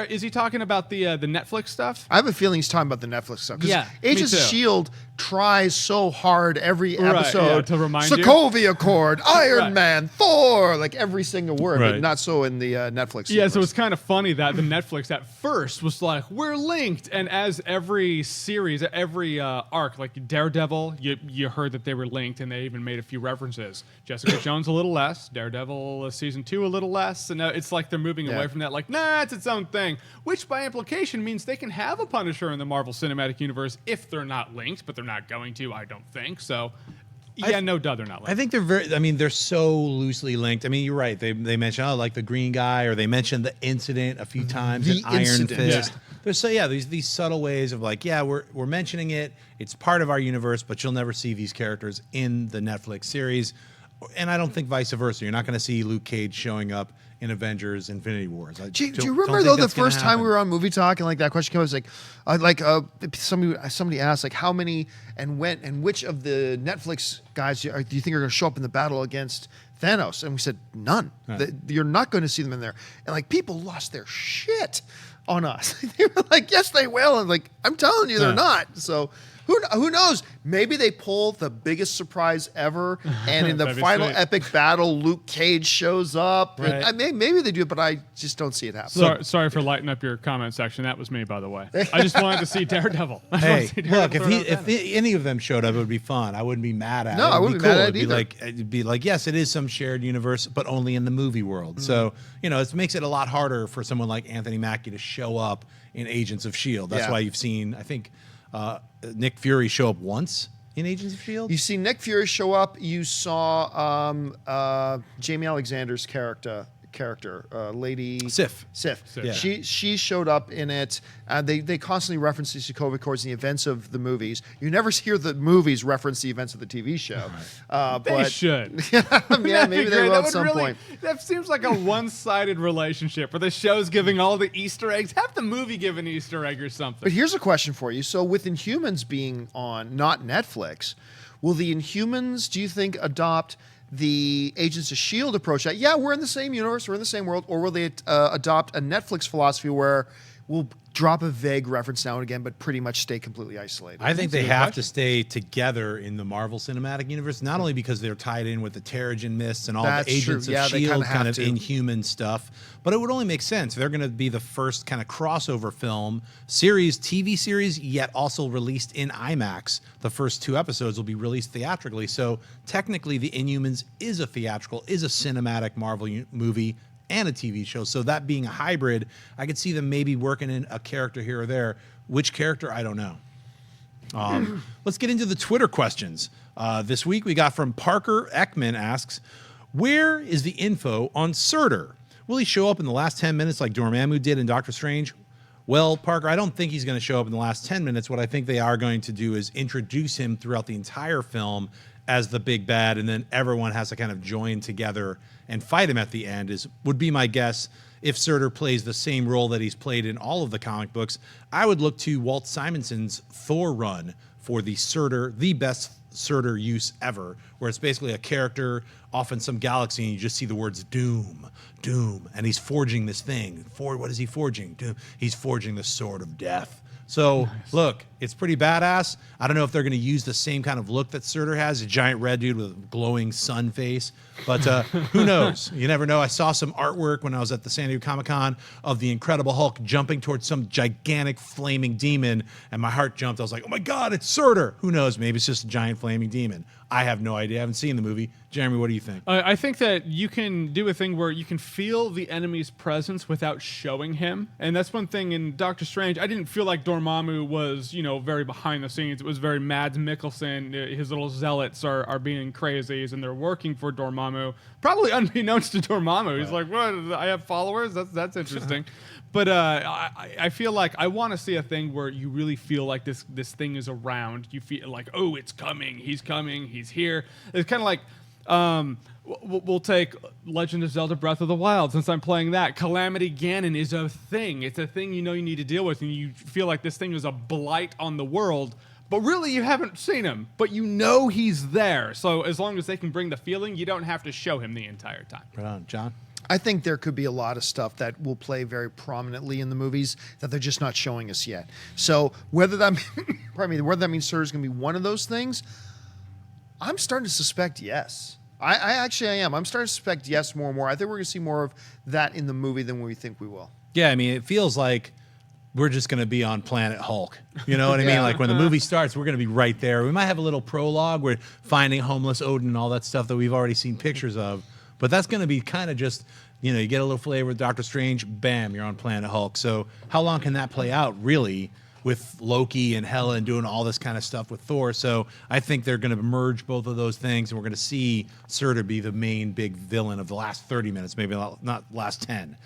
is he talking about the Netflix stuff? I have a feeling he's talking about the Netflix stuff. Yeah, Agents of S.H.I.E.L.D. tries so hard every episode yeah, to remind you. Sokovia Accord, Iron Right. Man, Thor, like every single word, Right. but not so in the Netflix. Yeah, universe. so it's kind of funny that the Netflix at first was like, we're linked. And as every series, every arc, like Daredevil, you heard that they were linked and they even made a few references. Jessica Jones a little less, Daredevil season 2 a little less. And now it's like they're moving away from that, like, nah, it's its own thing. Which by implication means they can have a Punisher in the Marvel Cinematic Universe if they're not linked, but they're not going to, I don't think. So, yeah, no duh, they're not linked. I think they're so loosely linked. I mean, you're right. They mention, like the green guy, or they mentioned the incident a few times The in Iron incident. Fist. Yeah. There's these subtle ways of like, yeah, we're mentioning it. It's part of our universe, but you'll never see these characters in the Netflix series. And I don't think vice versa. You're not going to see Luke Cage showing up in Avengers Infinity Wars. Do you remember though the first time we were on Movie Talk and like that question came up, was like somebody asked like how many and when and which of the Netflix guys do you think are going to show up in the battle against Thanos? And we said none. You're not going to see them in there. And like people lost their shit on us. They were like, yes, they will. And like, I'm telling you, they're not. So who knows? Maybe they pull the biggest surprise ever, and in the final epic battle, Luke Cage shows up. Right. Maybe they do, but I just don't see it happen. Sorry for lighting up your comment section. That was me, by the way. I just wanted to see Daredevil. Hey, look, if any of them showed up, it would be fun. I wouldn't be mad at it. No, I wouldn't be mad at it either. It'd be like, yes, it is some shared universe, but only in the movie world. So, it makes it a lot harder for someone like Anthony Mackie to show up in Agents of S.H.I.E.L.D. That's why you've seen, I think, Nick Fury show up once in Agents of S.H.I.E.L.D. You see Nick Fury show up. You saw Jamie Alexander's character, Lady Sif. Yeah. She showed up in it. They constantly reference the Sokovia Accords in the events of the movies. You never hear the movies reference the events of the TV show. They should. Yeah, maybe they will at some point. That seems like a one-sided relationship where the show's giving all the Easter eggs. Have the movie give an Easter egg or something. But here's a question for you. So with Inhumans being on not Netflix, will the Inhumans, do you think, adopt the Agents of S.H.I.E.L.D. approach? That, yeah, we're in the same universe, we're in the same world, or will they adopt a Netflix philosophy where we'll drop a vague reference now and again, but pretty much stay completely isolated? I think they have to stay together in the Marvel Cinematic Universe, not only because they're tied in with the Terrigen Mists and all That's the Agents true. of Yeah, they S.H.I.E.L.D. kinda kind have of to. Inhuman stuff, but it would only make sense. They're going to be the first kind of crossover film series, TV series, yet also released in IMAX. The first 2 episodes will be released theatrically. So technically, The Inhumans is a cinematic Marvel movie and a TV show. So that being a hybrid, I could see them maybe working in a character here or there. Which character, I don't know. Let's get into the Twitter questions. This week we got from Parker Ekman asks, where is the info on Surtur? Will he show up in the last 10 minutes like Dormammu did in Doctor Strange? Well, Parker, I don't think he's going to show up in the last 10 minutes. What I think they are going to do is introduce him throughout the entire film as the big bad, and then everyone has to kind of join together and fight him at the end would be my guess. If Surtur plays the same role that he's played in all of the comic books, I would look to Walt Simonson's Thor run for the Surtur, the best Surtur use ever, where it's basically a character off in some galaxy and you just see the words doom, doom, and he's forging this thing. What is he forging? Doom. He's forging the sword of death. So, look, it's pretty badass. I don't know if they're going to use the same kind of look that Surtur has, a giant red dude with a glowing sun face. But who knows? You never know. I saw some artwork when I was at the San Diego Comic-Con of the Incredible Hulk jumping towards some gigantic flaming demon, and my heart jumped. I was like, oh, my God, it's Surtur. Who knows? Maybe it's just a giant flaming demon. I have no idea. I haven't seen the movie. Jeremy, what do you think? I think that you can do a thing where you can feel the enemy's presence without showing him. And that's one thing in Doctor Strange. I didn't feel like Dormammu was, very behind the scenes. It was very Mads Mikkelsen. His little zealots are being crazies, and they're working for Dormammu. Probably unbeknownst to Dormammu. He's like, what? I have followers? That's interesting. But I feel like I want to see a thing where you really feel like this thing is around. You feel like, oh, it's coming. He's here. It's kind of like, we'll take Legend of Zelda Breath of the Wild, since I'm playing that. Calamity Ganon is a thing. It's a thing you need to deal with, and you feel like this thing is a blight on the world. But really, you haven't seen him, but you know he's there. So as long as they can bring the feeling, you don't have to show him the entire time. Right on. John? I think there could be a lot of stuff that will play very prominently in the movies that they're just not showing us yet. So whether that means Surtur's going to be one of those things, I'm starting to suspect yes. I actually am. I'm starting to suspect yes more and more. I think we're going to see more of that in the movie than we think we will. Yeah, I mean, it feels like we're just going to be on Planet Hulk. You know what I mean? Like when the movie starts, we're going to be right there. We might have a little prologue. We're finding homeless Odin and all that stuff that we've already seen pictures of. But that's going to be kind of just, you get a little flavor with Doctor Strange, bam, you're on Planet Hulk. So how long can that play out, really, with Loki and Hela and doing all this kind of stuff with Thor? So I think they're going to merge both of those things, and we're going to see Surtur be the main big villain of the last 30 minutes, maybe not last 10.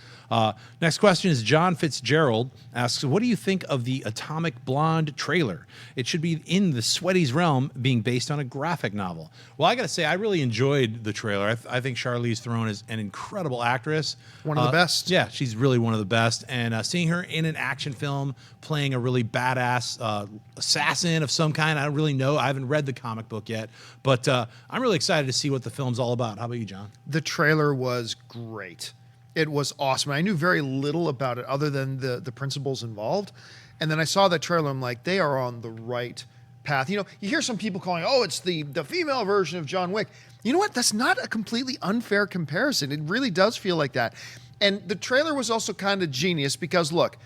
Next question is John Fitzgerald asks, what do you think of the Atomic Blonde trailer? It should be in the Sweaties realm, being based on a graphic novel. Well, I got to say, I really enjoyed the trailer. I think Charlize Theron is an incredible actress. One of the best. Yeah, she's really one of the best. And seeing her in an action film playing a really badass assassin of some kind, I don't really know. I haven't read the comic book yet. But I'm really excited to see what the film's all about. How about you, John? The trailer was great. It was awesome. I knew very little about it other than the principles involved. And then I saw that trailer. I'm like, they are on the right path. You hear some people calling, oh, it's the female version of John Wick. You know what? That's not a completely unfair comparison. It really does feel like that. And the trailer was also kind of genius because, look,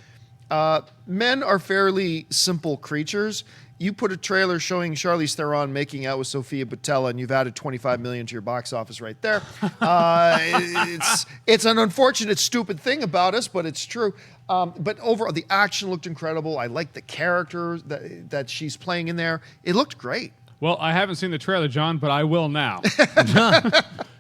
men are fairly simple creatures. You put a trailer showing Charlize Theron making out with Sofia Boutella, and you've added $25 million to your box office right there. It's an unfortunate, stupid thing about us, but it's true. But overall, the action looked incredible. I liked the character that she's playing in there. It looked great. Well, I haven't seen the trailer, John, but I will now.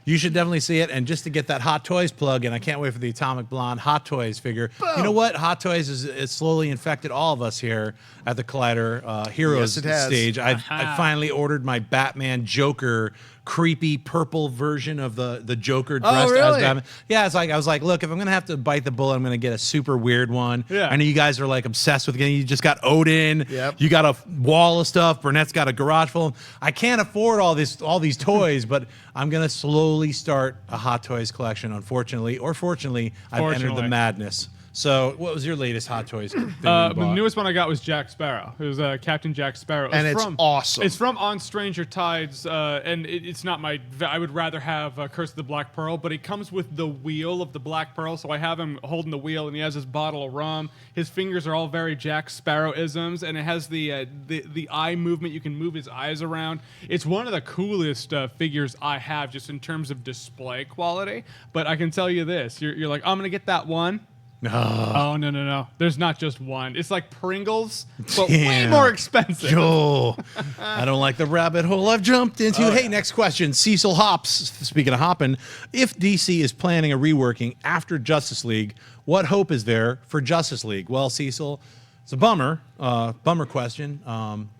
You should definitely see it. And just to get that Hot Toys plug in, I can't wait for the Atomic Blonde Hot Toys figure. Boom. You know what? Hot Toys is slowly infected all of us here at the Collider Heroes stage. I finally ordered my Batman Joker creepy purple version of the Joker dressed as Batman. Yeah, I was like, look, if I'm gonna have to bite the bullet, I'm gonna get a super weird one. Yeah. I know you guys are like obsessed with it. You just got Odin. Yep. You got a wall of stuff. Burnett's got a garage full. I can't afford all these toys, but I'm gonna slowly start a Hot Toys collection. Unfortunately, or fortunately, I've entered the madness. So, what was your latest Hot Toys thing the newest one I got was Jack Sparrow. It was Captain Jack Sparrow. It's awesome. It's from On Stranger Tides, and it's not my... I would rather have Curse of the Black Pearl, but it comes with the wheel of the Black Pearl, so I have him holding the wheel, and he has his bottle of rum. His fingers are all very Jack Sparrow-isms, and it has the eye movement. You can move his eyes around. It's one of the coolest figures I have, just in terms of display quality. But I can tell you this. You're like, I'm going to get that one. Oh, no. There's not just one. It's like Pringles, but way more expensive. Joel, I don't like the rabbit hole I've jumped into. Hey, next question. Cecil Hops, speaking of hopping, if DC is planning a reworking after Justice League, what hope is there for Justice League? Well, Cecil, It's a bummer. Bummer question.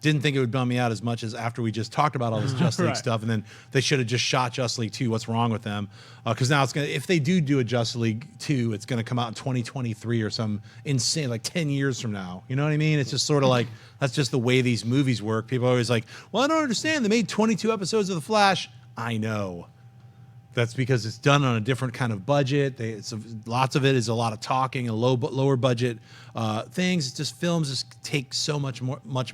Didn't think it would bum me out as much as after we just talked about all this Justice League Right. stuff, and then they should have just shot Justice League 2. What's wrong with them? Because now it's gonna. If they do a Justice League 2, it's gonna come out in 2023 or some insane, like 10 years from now. You know what I mean? It's just sort of like that's just the way these movies work. People are always like, "Well, I don't understand. They made 22 episodes of The Flash." I know. That's because it's done on a different kind of budget. Lots of it is a lot of talking and lower budget things. It's just films just take so much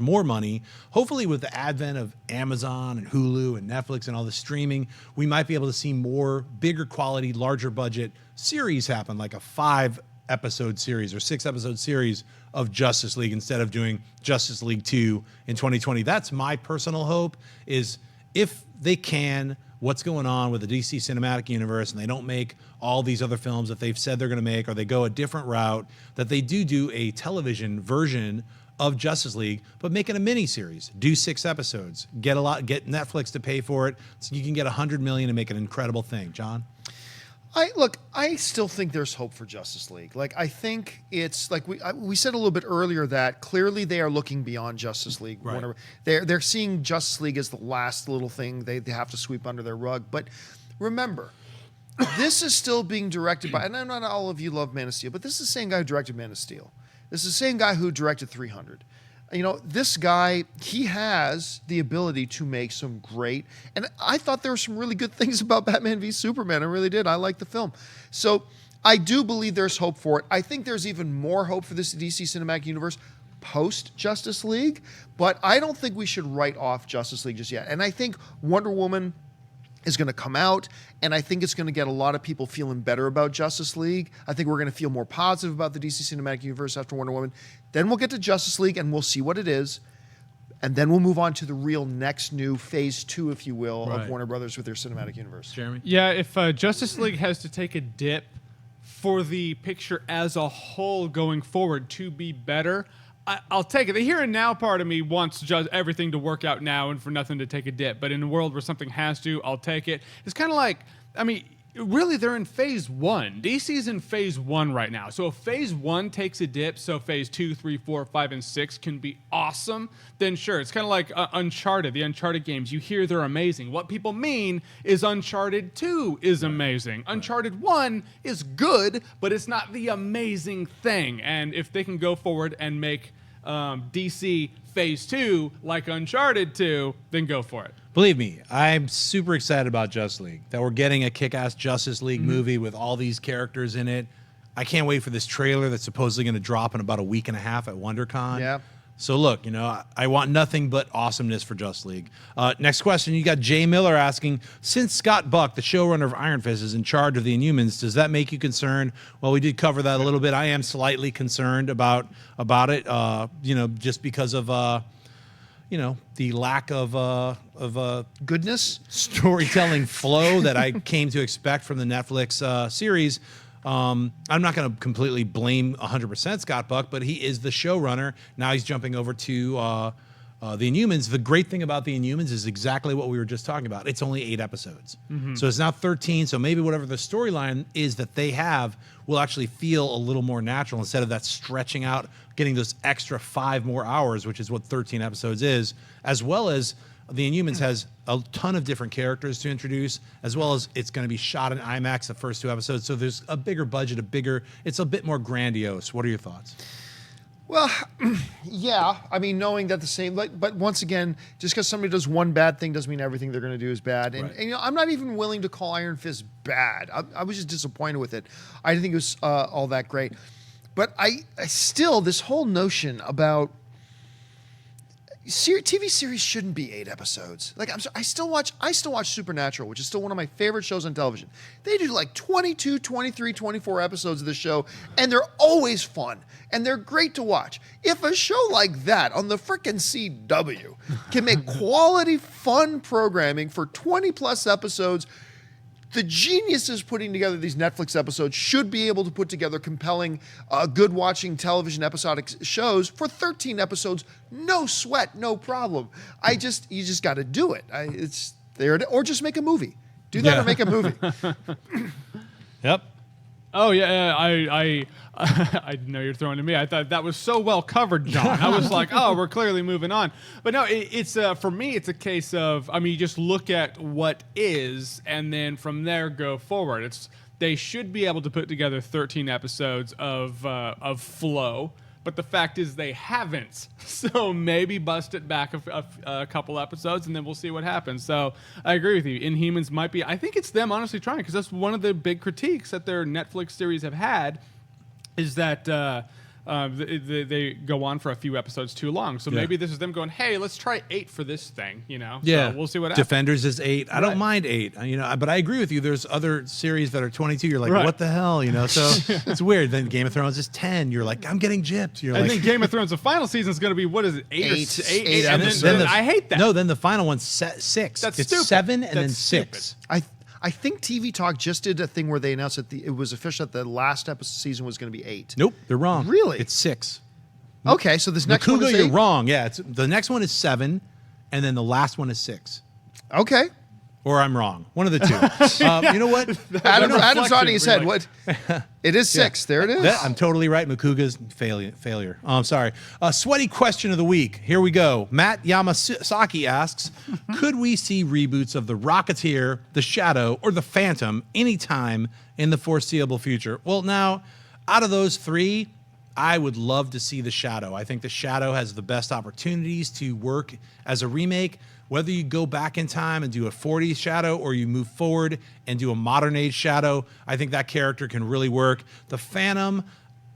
more money. Hopefully, with the advent of Amazon and Hulu and Netflix and all the streaming, we might be able to see more bigger quality, larger budget series happen, like a 5-episode series or 6-episode series of Justice League instead of doing Justice League 2 in 2020. That's my personal hope. Is if they can. What's going on with the DC Cinematic Universe, and they don't make all these other films that they've said they're going to make, or they go a different route, that they do a television version of Justice League, but make it a miniseries. Do 6 episodes. Get Netflix to pay for it, so you can get $100 million and make an incredible thing. John? I still think there's hope for Justice League. Like, I think it's like we said a little bit earlier that clearly they are looking beyond Justice League. Right. They're seeing Justice League as the last little thing they have to sweep under their rug. But remember, this is still being directed by, and I know not all of you love Man of Steel, but this is the same guy who directed Man of Steel. This is the same guy who directed 300. You know, this guy, he has the ability to make some great, and I thought there were some really good things about Batman v Superman. I really did. I liked the film. So I do believe there's hope for it. I think there's even more hope for this DC Cinematic Universe post-Justice League, but I don't think we should write off Justice League just yet. And I think Wonder Woman is going to come out, and I think it's going to get a lot of people feeling better about Justice League. I think we're going to feel more positive about the DC Cinematic Universe after Wonder Woman. Then we'll get to Justice League, and we'll see what it is, and then we'll move on to the real next new phase 2, if you will, of Right. Warner Brothers with their cinematic universe. Jeremy? Yeah, if Justice League has to take a dip for the picture as a whole going forward to be better, I'll take it. The here and now part of me wants just everything to work out now and for nothing to take a dip. But in a world where something has to, I'll take it. It's kind of like, I mean, really, they're in phase 1. DC's in phase 1 right now. So if phase 1 takes a dip, so phase 2, 3, 4, 5, and 6 can be awesome, then sure. It's kind of like Uncharted, the Uncharted games. You hear they're amazing. What people mean is Uncharted 2 is amazing. Uncharted 1 is good, but it's not the amazing thing. And if they can go forward and make DC phase 2 like Uncharted 2, then go for it. Believe me, I'm super excited about Justice League, that we're getting a kick-ass Justice League movie with all these characters in it. I can't wait for this trailer that's supposedly going to drop in about a week and a half at WonderCon. Yeah. So look, you know, I want nothing but awesomeness for Justice League. Next question, you got Jay Miller asking, since Scott Buck, the showrunner of Iron Fist, is in charge of the Inhumans, does that make you concerned? Well, we did cover that a little bit. I am slightly concerned about it, you know, just because of, you know, the lack of Goodness? storytelling flow that I came to expect from the Netflix series. I'm not going to completely blame 100% Scott Buck, but he is the showrunner. Now he's jumping over to the Inhumans. The great thing about the Inhumans is exactly what we were just talking about. It's only 8 episodes. So it's now 13. So maybe whatever the storyline is that they have will actually feel a little more natural instead of that stretching out, getting those extra 5 more hours, which is what 13 episodes is, as well as the Inhumans has a ton of different characters to introduce, as well as it's going to be shot in IMAX the first 2 episodes. So there's a bigger budget, it's a bit more grandiose. What are your thoughts? Well, yeah. I mean, knowing that the same, but once again, just because somebody does one bad thing doesn't mean everything they're going to do is bad. And, Right. and, you know, I'm not even willing to call Iron Fist bad. I was just disappointed with it. I didn't think it was all that great. But I still, this whole notion about TV series shouldn't be 8 episodes. Like, I still watch Supernatural, which is still one of my favorite shows on television. They do like 22, 23, 24 episodes of the show, and they're always fun, and they're great to watch. If a show like that on the frickin' CW can make quality, fun programming for 20 plus episodes, the geniuses putting together these Netflix episodes should be able to put together compelling, good watching television episodic shows for 13 episodes. No sweat, no problem. You just got to do it. It's there, or just make a movie. Do that or make a movie. Yep. Oh yeah, I know you're throwing to me. I thought that was so well covered, John. I was like, oh, we're clearly moving on. But no, it's for me, it's a case of, I mean, you just look at what is, and then from there go forward. They should be able to put together 13 episodes of flow. But the fact is they haven't. So maybe bust it back a couple episodes, and then we'll see what happens. So I agree with you. Inhumans might be... I think it's them honestly trying, because that's one of the big critiques that their Netflix series have had, is that they go on for a few episodes too long. So maybe this is them going, hey, let's try 8 for this thing, you know? Yeah. So we'll see what happens. Defenders is 8. I don't mind 8, you know, but I agree with you. There's other series that are 22. You're like, what the hell, you know? So it's weird. Then Game of Thrones is 10. You're like, I'm getting gypped. You're I like, think Game of Thrones, the final season is going to be, what is it, 8 Eight and episodes. then I hate that. No, then the final one's 6. That's it's stupid. 7 and That's then 6. stupid. I think TV Talk just did a thing where they announced that it was official that the last season was going to be 8. Nope, they're wrong. Really? It's 6. Okay, so this next one Makuga, is you're 8? wrong. Yeah, the next one is 7, and then the last one is 6. Okay. Or I'm wrong. One of the two. You know what? Adam's nodding his head. Like- What? It is 6. There it is. I'm totally right. Makuga's failure. Oh, I'm sorry. Sweaty question of the week. Here we go. Matt Yamasaki asks, could we see reboots of The Rocketeer, The Shadow, or The Phantom anytime in the foreseeable future? Well, now, out of those 3, I would love to see The Shadow. I think The Shadow has the best opportunities to work as a remake. Whether you go back in time and do a 40s Shadow or you move forward and do a modern age Shadow, I think that character can really work. The Phantom,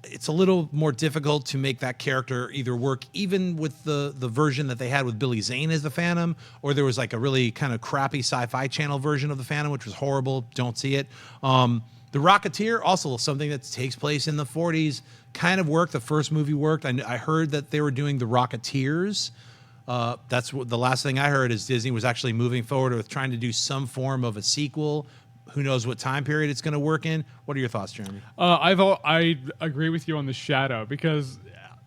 it's a little more difficult to make that character either work even with the version that they had with Billy Zane as the Phantom, or there was like a really kind of crappy Sci-Fi Channel version of the Phantom, which was horrible. Don't see it. The Rocketeer, also something that takes place in the 40s, kind of worked. The first movie worked. I heard that they were doing The Rocketeers. That's what the last thing I heard is Disney was actually moving forward with trying to do some form of a sequel. Who knows what time period it's going to work in? What are your thoughts, Jeremy? I agree with you on The Shadow because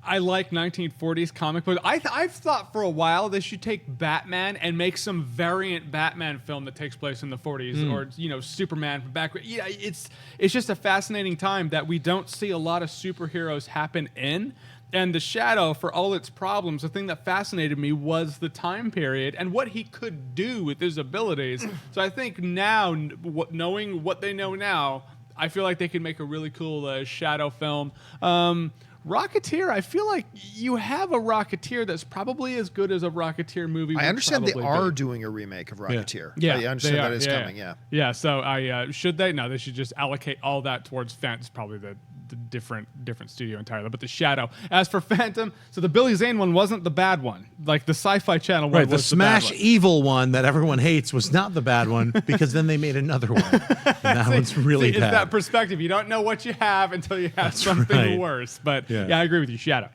I like 1940s comic books. I've thought for a while they should take Batman and make some variant Batman film that takes place in the 40s, or Superman from back. Yeah, it's just a fascinating time that we don't see a lot of superheroes happen in. And The Shadow, for all its problems, the thing that fascinated me was the time period and what he could do with his abilities. So I think now, knowing what they know now, I feel like they could make a really cool Shadow film. Rocketeer, I feel like you have a Rocketeer that's probably as good as a Rocketeer movie. I understand they are be. doing a remake of Rocketeer. Yeah, I understand that is coming, yeah. Yeah, so should they? No, they should just allocate all that towards Phantom. It's probably the different studio entirely. But The Shadow. As for Phantom, so the Billy Zane one wasn't the bad one. Like the Sci-Fi Channel one was the Smash bad one. Evil one that everyone hates was not the bad one because then they made another one. And that one's really bad. It's that perspective. You don't know what you have until you have something right. worse. But yeah, I agree with you. Shadow.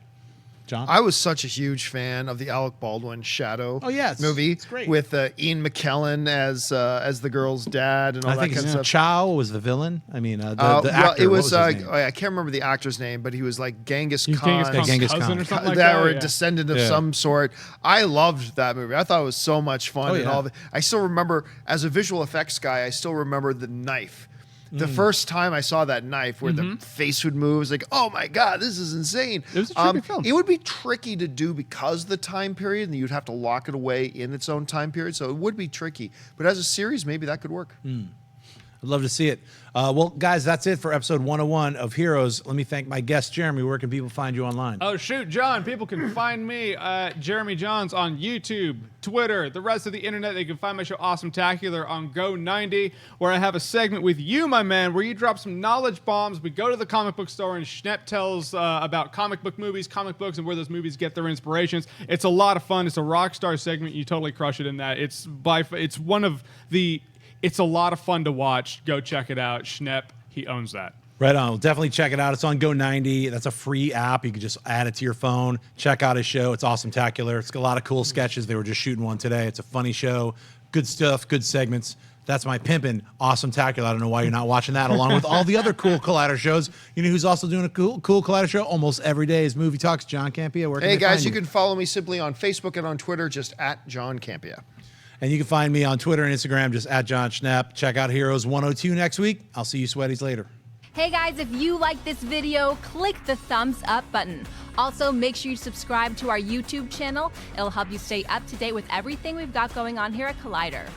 John? I was such a huge fan of the Alec Baldwin Shadow movie. It's great. With Ian McKellen as the girl's dad and all I that think kind of stuff. Chow was the villain. I mean, the Well, actor. it what was, his name? I can't remember the actor's name, but he was like Genghis He's Khan. Genghis cousin Khan. or something like that that. or yeah. a descendant of some sort. I loved that movie. I thought it was so much fun and all of it. I still remember, as a visual effects guy, I still remember the knife. The first time I saw that knife where the face would move, it's like, oh my God, this is insane. It was a tricky film. It would be tricky to do because of the time period, and you'd have to lock it away in its own time period, so it would be tricky. But as a series, maybe that could work. I'd love to see it. Well, guys, that's it for episode 101 of Heroes. Let me thank my guest, Jeremy. Where can people find you online? Oh, shoot, John. People can find me, Jeremy Jahns, on YouTube, Twitter, the rest of the internet. They can find my show Awesome-tacular on Go90, where I have a segment with you, my man, where you drop some knowledge bombs. We go to the comic book store, and Schnepp tells about comic book movies, comic books, and where those movies get their inspirations. It's a lot of fun. It's a rock star segment. You totally crush it in that. It's one of the... It's a lot of fun to watch. Go check it out. Schnepp, he owns that. Right on. Well, definitely check it out. It's on Go90. That's a free app. You can just add it to your phone. Check out his show. It's Awesome-tacular. It's got a lot of cool sketches. They were just shooting one today. It's a funny show. Good stuff. Good segments. That's my pimpin' Awesome-tacular. I don't know why you're not watching that along with all the other cool Collider shows. You know who's also doing a cool Collider show almost every day is Movie Talks. Jon Campea. Where can Hey, they guys, find you can follow me simply on Facebook and on Twitter, just at Jon Campea. And you can find me on Twitter and Instagram, just at Jon Schnepp. Check out Heroes 102 next week. I'll see you sweaties later. Hey guys, if you like this video, click the thumbs up button. Also, make sure you subscribe to our YouTube channel. It'll help you stay up to date with everything we've got going on here at Collider.